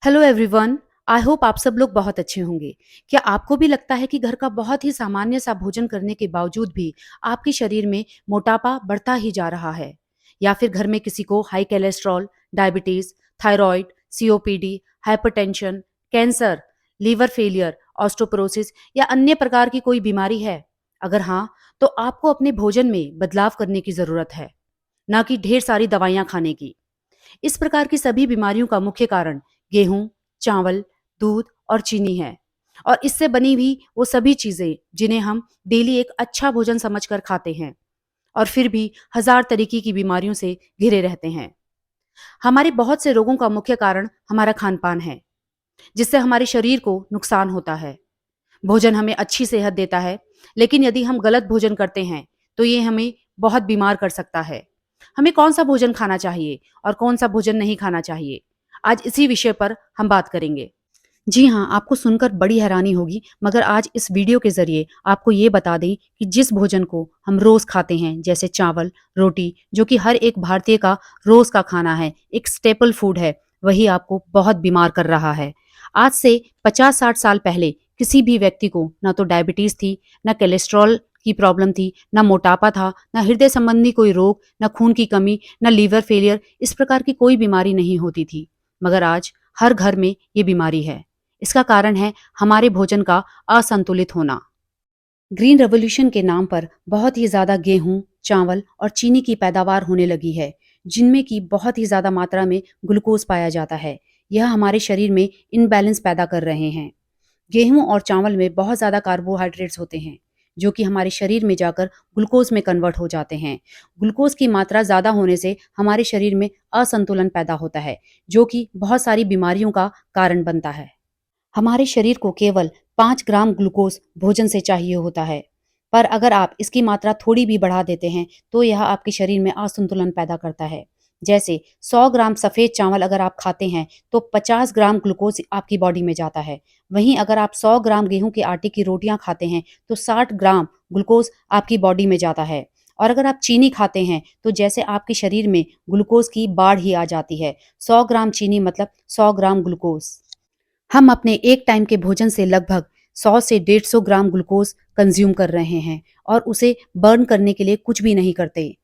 Hello everyone. I hope आप सब लोग बहुत अच्छे होंगे। क्या आपको भी लगता है कि घर का बहुत ही सामान्य सा भोजन करने के बावजूद भी आपके शरीर में मोटापा बढ़ता ही जा रहा है? या फिर घर में किसी को high cholesterol, diabetes, thyroid, COPD, hypertension, cancer, liver failure, osteoporosis या अन्य प्रकार की कोई बीमारी है? अगर हाँ, तो आपको अपने भोजन में बदलाव करने की जरूरत है, ना कि ढेर सारी दवाइयां खाने की। इस प्रकार की सभी बीमारियों का मुख्य कारण गेहूं, चावल, दूध और चीनी है। और इससे बनी हुई वो सभी चीजें जिन्हें हम डेली एक अच्छा भोजन समझकर खाते हैं, और फिर भी हजार तरीके की बीमारियों से घिरे रहते हैं। हमारे बहुत से रोगों का मुख्य कारण हमारा खान पान है, जिससे हमारे शरीर को नुकसान होता है। भोजन हमें अच्छी सेहत देता है, लेकिन यदि हम गलत भोजन करते हैं तो ये हमें बहुत बीमार कर सकता है। हमें कौन सा भोजन खाना चाहिए और कौन सा भोजन नहीं खाना चाहिए, आज इसी विषय पर हम बात करेंगे। जी हाँ, आपको सुनकर बड़ी हैरानी होगी, मगर आज इस वीडियो के जरिए आपको ये बता दें कि जिस भोजन को हम रोज खाते हैं, जैसे चावल, रोटी, जो कि हर एक भारतीय का रोज का खाना है, एक स्टेपल फूड है, वही आपको बहुत बीमार कर रहा है। आज से 50-60 साल पहले किसी भी व्यक्ति को ना तो डायबिटीज थी, ना कोलेस्ट्रॉल की प्रॉब्लम थी, ना मोटापा था, ना हृदय संबंधी कोई रोग, ना खून की कमी, ना लीवर फेलियर, इस प्रकार की कोई बीमारी नहीं होती थी। मगर आज हर घर में ये बीमारी है। इसका कारण है हमारे भोजन का असंतुलित होना। ग्रीन रेवोल्यूशन के नाम पर बहुत ही ज्यादा गेहूं, चावल और चीनी की पैदावार होने लगी है, जिनमें की बहुत ही ज्यादा मात्रा में ग्लूकोज पाया जाता है। यह हमारे शरीर में इनबैलेंस पैदा कर रहे हैं। गेहूं और चावल में बहुत ज्यादा कार्बोहाइड्रेट्स होते हैं, जो कि हमारे शरीर में जाकर ग्लूकोज में कन्वर्ट हो जाते हैं। ग्लूकोज की मात्रा ज्यादा होने से हमारे शरीर में असंतुलन पैदा होता है, जो कि बहुत सारी बीमारियों का कारण बनता है। हमारे शरीर को केवल 5 ग्राम ग्लूकोज भोजन से चाहिए होता है, पर अगर आप इसकी मात्रा थोड़ी भी बढ़ा देते हैं तो यह आपके शरीर में असंतुलन पैदा करता है। जैसे 100 ग्राम सफ़ेद चावल अगर आप खाते हैं तो 50 ग्राम ग्लूकोज आपकी बॉडी में जाता है। वहीं अगर आप 100 ग्राम गेहूं के आटे की रोटियां खाते हैं तो 60 ग्राम ग्लूकोज आपकी बॉडी में जाता है। और अगर आप चीनी खाते हैं तो जैसे आपके शरीर में ग्लूकोज की बाढ़ ही आ जाती है। 100 ग्राम चीनी मतलब 100 ग्राम ग्लूकोज। हम अपने एक टाइम के भोजन से लगभग 100 से 150 ग्राम ग्लूकोज कंज्यूम कर रहे हैं, और उसे बर्न करने के लिए कुछ भी नहीं करते।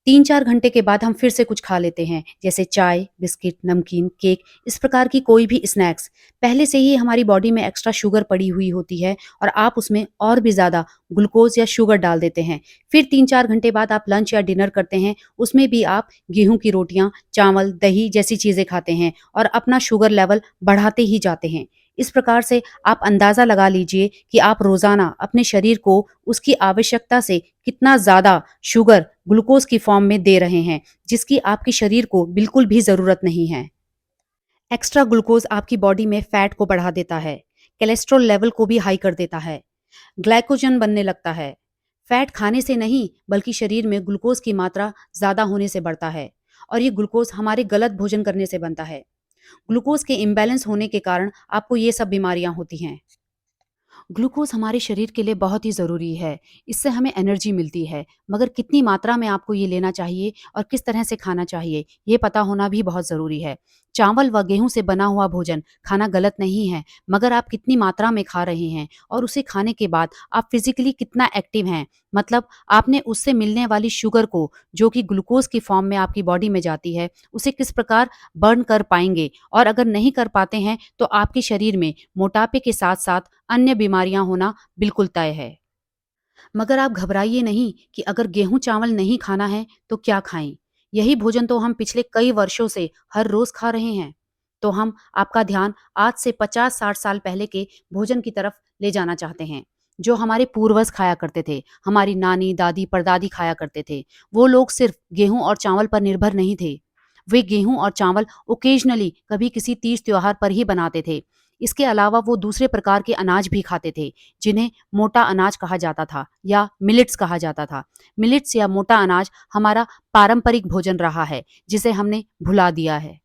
3-4 घंटे के बाद हम फिर से कुछ खा लेते हैं, जैसे चाय, बिस्किट, नमकीन, केक, इस प्रकार की कोई भी स्नैक्स। पहले से ही हमारी बॉडी में एक्स्ट्रा शुगर पड़ी हुई होती है, और आप उसमें और भी ज़्यादा ग्लूकोज या शुगर डाल देते हैं। फिर 3-4 घंटे बाद आप लंच या डिनर करते हैं, उसमें भी आप गेहूं की रोटियां, चावल, दही जैसी चीज़ें खाते हैं, और अपना शुगर लेवल बढ़ाते ही जाते हैं। इस प्रकार से आप अंदाज़ा लगा लीजिए कि आप रोज़ाना अपने शरीर को उसकी आवश्यकता से कितना ज़्यादा शुगर ग्लूकोज की फॉर्म में दे रहे हैं, जिसकी आपके शरीर को बिल्कुल भी ज़रूरत नहीं है। एक्स्ट्रा ग्लूकोज आपकी बॉडी में फैट को बढ़ा देता है, कोलेस्ट्रॉल लेवल को भी हाई कर देता है, ग्लाइकोजन बनने लगता है। फैट खाने से नहीं, बल्कि शरीर में ग्लूकोज की मात्रा ज़्यादा होने से बढ़ता है, और ये ग्लूकोज हमारे गलत भोजन करने से बनता है। ग्लूकोज के इम्बैलेंस होने के कारण आपको ये सब बीमारियां होती हैं। ग्लूकोज हमारे शरीर के लिए बहुत ही ज़रूरी है, इससे हमें एनर्जी मिलती है, मगर कितनी मात्रा में आपको ये लेना चाहिए और किस तरह से खाना चाहिए, ये पता होना भी बहुत ज़रूरी है। चावल व गेहूं से बना हुआ भोजन खाना गलत नहीं है, मगर आप कितनी मात्रा में खा रहे हैं और उसे खाने के बाद आप फिजिकली कितना एक्टिव हैं, मतलब आपने उससे मिलने वाली शुगर को, जो कि ग्लूकोज की फॉर्म में आपकी बॉडी में जाती है, उसे किस प्रकार बर्न कर पाएंगे। और अगर नहीं कर पाते हैं तो आपके शरीर में मोटापे के साथ साथ अन्य बीमारियां होना बिल्कुल तय है। मगर आप घबराइए नहीं कि अगर गेहूं चावल नहीं खाना है तो क्या खाएं। यही भोजन तो हम पिछले कई वर्षों से हर रोज खा रहे हैं। तो हम आपका ध्यान आज से 50-60 साल पहले के भोजन की तरफ ले जाना चाहते हैं, जो हमारे पूर्वज खाया करते थे, हमारी नानी, दादी, परदादी खाया करते थे। वो लोग सिर्फ गेहूं और चावल पर निर्भर नहीं थे। वे गेहूं और चावल ओकेजनली कभी किसी तीज त्योहार पर ही बनाते थे। इसके अलावा वो दूसरे प्रकार के अनाज भी खाते थे, जिन्हें मोटा अनाज कहा जाता था या मिलेट्स कहा जाता था। मिलेट्स या मोटा अनाज हमारा पारंपरिक भोजन रहा है, जिसे हमने भुला दिया है।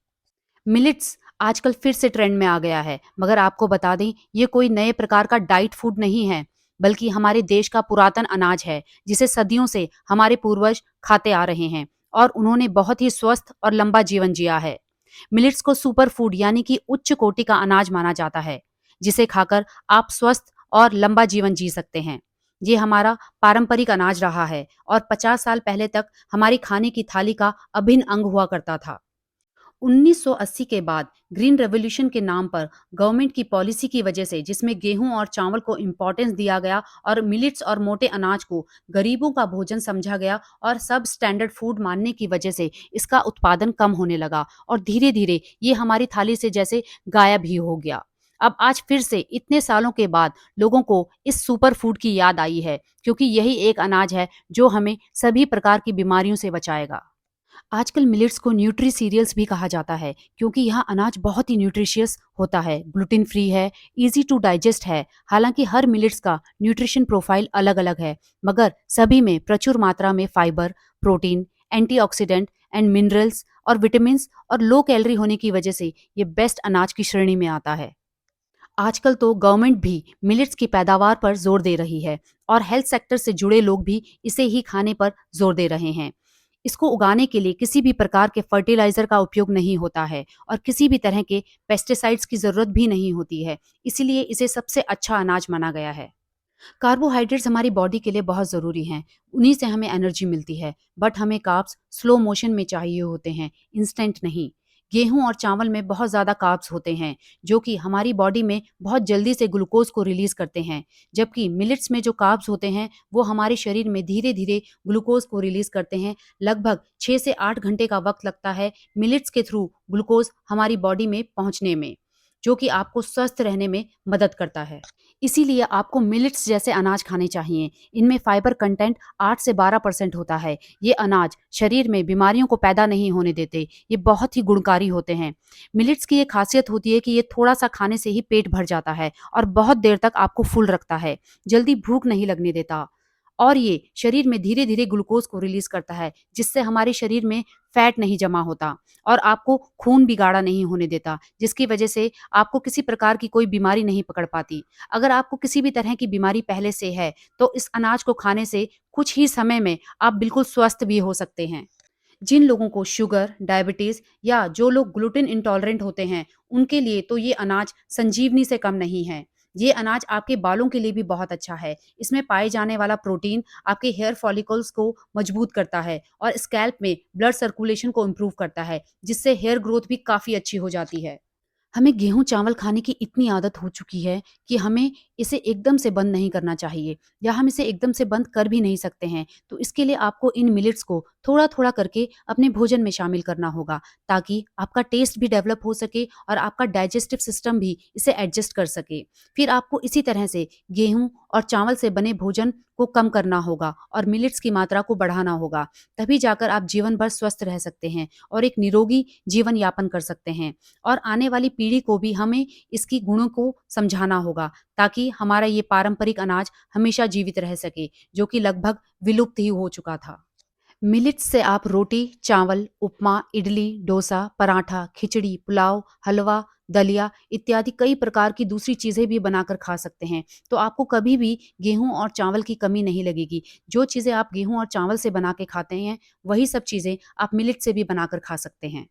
मिलेट्स आजकल फिर से ट्रेंड में आ गया है, मगर आपको बता दें ये कोई नए प्रकार का डाइट फूड नहीं है, बल्कि हमारे देश का पुरातन अनाज है, जिसे सदियों से हमारे पूर्वज खाते आ रहे हैं, और उन्होंने बहुत ही स्वस्थ और लंबा जीवन जिया है। मिलेट्स को सुपर फूड यानी कि उच्च कोटि का अनाज माना जाता है, जिसे खाकर आप स्वस्थ और लंबा जीवन जी सकते हैं। ये हमारा पारंपरिक अनाज रहा है और 50 साल पहले तक हमारी खाने की थाली का अभिन्न अंग हुआ करता था। 1980 के बाद ग्रीन रेवोल्यूशन के नाम पर गवर्नमेंट की पॉलिसी की वजह से, जिसमें गेहूं और चावल को इम्पोर्टेंस दिया गया और मिलेट्स और मोटे अनाज को गरीबों का भोजन समझा गया और सब स्टैंडर्ड फूड मानने की वजह से इसका उत्पादन कम होने लगा और धीरे धीरे ये हमारी थाली से जैसे गायब ही हो गया। अब आज फिर से इतने सालों के बाद लोगों को इस सुपर फूड की याद आई है, क्योंकि यही एक अनाज है जो हमें सभी प्रकार की बीमारियों से बचाएगा। आजकल मिलेट्स को न्यूट्री सीरियल्स भी कहा जाता है, क्योंकि यह अनाज बहुत ही न्यूट्रिशियस होता है, ग्लूटेन फ्री है, इजी टू डाइजेस्ट है। हालांकि हर मिलेट्स का न्यूट्रिशन प्रोफाइल अलग अलग है, मगर सभी में प्रचुर मात्रा में fibre, protein, antioxidant and minerals और विटामिन और लो कैलोरी होने की वजह से ये बेस्ट अनाज की श्रेणी में आता है। आजकल तो गवर्नमेंट भी मिलेट्स की पैदावार पर जोर दे रही है और हेल्थ सेक्टर से जुड़े लोग भी इसे ही खाने पर जोर दे रहे हैं। इसको उगाने के लिए किसी भी प्रकार के फर्टिलाइजर का उपयोग नहीं होता है और किसी भी तरह के पेस्टिसाइड्स की जरूरत भी नहीं होती है, इसीलिए इसे सबसे अच्छा अनाज माना गया है। कार्बोहाइड्रेट्स हमारी बॉडी के लिए बहुत ज़रूरी हैं, उन्हीं से हमें एनर्जी मिलती है, बट हमें कार्ब्स स्लो मोशन में चाहिए होते हैं, इंस्टेंट नहीं। गेहूं और चावल में बहुत ज़्यादा कार्ब्स होते हैं, जो कि हमारी बॉडी में बहुत जल्दी से ग्लूकोज को रिलीज करते हैं, जबकि मिलेट्स में जो कार्ब्स होते हैं वो हमारे शरीर में धीरे धीरे ग्लूकोज को रिलीज करते हैं। लगभग 6 से 8 घंटे का वक्त लगता है मिलेट्स के थ्रू ग्लूकोज हमारी बॉडी में पहुंचने में, जो कि आपको स्वस्थ रहने में मदद करता है। इसीलिए आपको मिलेट्स जैसे अनाज खाने चाहिए। इनमें फाइबर कंटेंट 8 से 12% होता है। ये अनाज शरीर में बीमारियों को पैदा नहीं होने देते। ये बहुत ही गुणकारी होते हैं। मिलेट्स की ये खासियत होती है कि ये थोड़ा-सा खाने से ही पेट भर जाता है और बहुत देर तक आपको फुल रखता है। जल्दी भूख नहीं लगने देता और ये शरीर में धीरे-धीरे ग्लूकोज को रिलीज करता है, जिससे हमारे शरीर में फैट नहीं जमा होता और आपको खून भी गाढ़ा नहीं होने देता, जिसकी वजह से आपको किसी प्रकार की कोई बीमारी नहीं पकड़ पाती। अगर आपको किसी भी तरह की बीमारी पहले से है, तो इस अनाज को खाने से कुछ ही समय में आप बिल्कुल स्वस्थ भी हो सकते हैं। जिन लोगों को शुगर, डायबिटीज या जो लोग ग्लूटेन इंटॉलरेंट होते हैं, उनके लिए तो ये अनाज संजीवनी से कम नहीं है। ये अनाज आपके बालों के लिए भी बहुत अच्छा है। इसमें पाए जाने वाला प्रोटीन आपके हेयर फॉलिकल्स को मजबूत करता है और स्कैल्प में ब्लड सर्कुलेशन को इम्प्रूव करता है, जिससे हेयर ग्रोथ भी काफ़ी अच्छी हो जाती है। हमें गेहूँ चावल खाने की इतनी आदत हो चुकी है कि हमें इसे एकदम से बंद नहीं करना चाहिए, या हम इसे एकदम से बंद कर भी नहीं सकते हैं। तो इसके लिए आपको इन मिलेट्स को थोड़ा-थोड़ा करके अपने भोजन में शामिल करना होगा, ताकि आपका टेस्ट भी डेवलप हो सके और आपका डाइजेस्टिव सिस्टम भी इसे एडजस्ट कर सके। फिर आपको इसी तरह से गेहूँ और चावल से बने भोजन को कम करना होगा और मिलेट्स की मात्रा को बढ़ाना होगा। तभी जाकर आप जीवन भर स्वस्थ रह सकते हैं और एक निरोगी जीवन यापन कर सकते हैं। और आने वाली पीढ़ी को भी हमें इसकी गुणों को समझाना होगा, ताकि हमारा ये पारंपरिक अनाज हमेशा जीवित रह सके, जो कि लगभग विलुप्त ही हो चुका था। मिलेट्स से आप रोटी, चावल, उपमा, इडली, डोसा, पराठा, खिचड़ी, पुलाव, हलवा, दलिया इत्यादि कई प्रकार की दूसरी चीज़ें भी बनाकर खा सकते हैं। तो आपको कभी भी गेहूँ और चावल की कमी नहीं लगेगी। जो चीज़ें आप गेहूँ और चावल से बना के खाते हैं, वही सब चीज़ें आप मिलेट से भी बनाकर खा सकते हैं।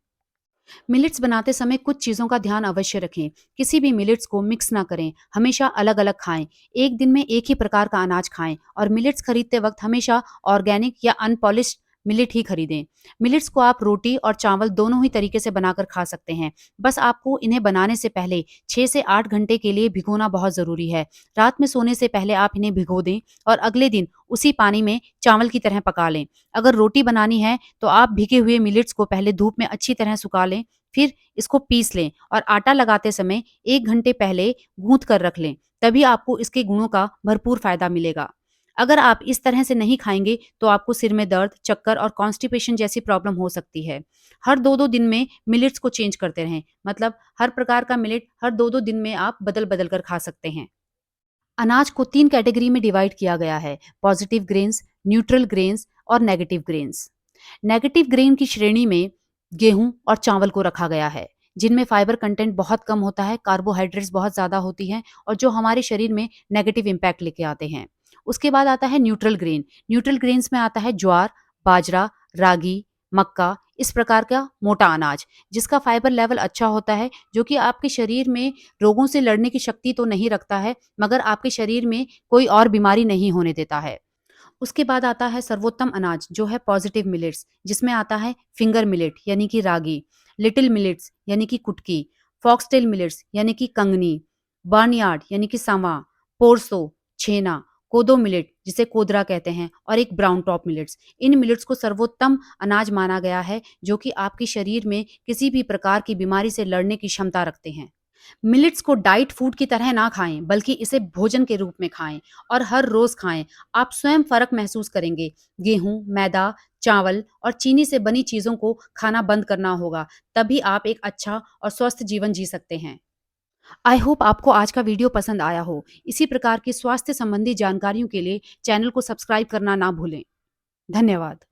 मिलेट्स बनाते समय कुछ चीज़ों का ध्यान अवश्य रखें। किसी भी मिलेट्स को मिक्स ना करें, हमेशा अलग-अलग खाएँ। एक दिन में एक ही प्रकार का अनाज खाएँ और मिलेट्स खरीदते वक्त हमेशा ऑर्गेनिक या अनपॉलिश्ड मिलेट ही खरीदें। मिलेट्स को आप रोटी और चावल दोनों ही तरीके से बनाकर खा सकते हैं। बस आपको इन्हें बनाने से पहले 6 से 8 घंटे के लिए भिगोना बहुत ज़रूरी है। रात में सोने से पहले आप इन्हें भिगो दें और अगले दिन उसी पानी में चावल की तरह पका लें। अगर रोटी बनानी है, तो आप भीगे हुए मिलेट्स को पहले धूप में अच्छी तरह सुखा लें, फिर इसको पीस लें और आटा लगाते समय 1 घंटे पहले गूँथ कर रख लें, तभी आपको इसके गुणों का भरपूर फ़ायदा मिलेगा। अगर आप इस तरह से नहीं खाएँगे, तो आपको सिर में दर्द, चक्कर और कॉन्स्टिपेशन जैसी प्रॉब्लम हो सकती है। हर 2-2 दिन में मिलेट्स को चेंज करते रहें, मतलब हर प्रकार का मिलेट हर 2-2 दिन में आप बदल-बदल कर खा सकते हैं। अनाज को 3 कैटेगरी में डिवाइड किया गया है: पॉजिटिव ग्रेन्स, न्यूट्रल ग्रेन्स और नेगेटिव ग्रेन्स। नेगेटिव ग्रेन की श्रेणी में गेहूं और चावल को रखा गया है, जिनमें फाइबर कंटेंट बहुत कम होता है, कार्बोहाइड्रेट्स बहुत ज़्यादा होती हैं और जो हमारे शरीर में नेगेटिव इम्पैक्ट लेके आते हैं। उसके बाद आता है न्यूट्रल ग्रेन। न्यूट्रल ग्रेन्स में आता है ज्वार, बाजरा, रागी, मक्का इस प्रकार का मोटा अनाज जिसका फाइबर लेवल अच्छा होता है, जो कि आपके शरीर में रोगों से लड़ने की शक्ति तो नहीं रखता है, मगर आपके शरीर में कोई और बीमारी नहीं होने देता है। उसके बाद आता है सर्वोत्तम अनाज जो है पॉजिटिव मिलेट्स, जिसमें आता है फिंगर मिलेट यानी कि रागी, लिटिल मिलेट्स यानी कि कुटकी, फॉक्सटेल मिलेट्स यानी कि कंगनी, बार्नयार्ड यानी कि सांवा, पोरसो, छेना, कोदो मिलेट जिसे कोदरा कहते हैं और एक ब्राउन टॉप मिलेट्स। इन मिलेट्स को सर्वोत्तम अनाज माना गया है जो कि आपके शरीर में किसी भी प्रकार की बीमारी से लड़ने की क्षमता रखते हैं। मिलेट्स को डाइट फूड की तरह ना खाएं, बल्कि इसे भोजन के रूप में खाएं और हर रोज खाएं। आप स्वयं फर्क महसूस करेंगे। गेहूं, मैदा, चावल और चीनी से बनी चीजों को खाना बंद करना होगा, तभी आप एक अच्छा और स्वस्थ जीवन जी सकते हैं। आई होप आपको आज का वीडियो पसंद आया हो। इसी प्रकार की स्वास्थ्य संबंधी जानकारियों के लिए चैनल को सब्सक्राइब करना ना भूलें। धन्यवाद।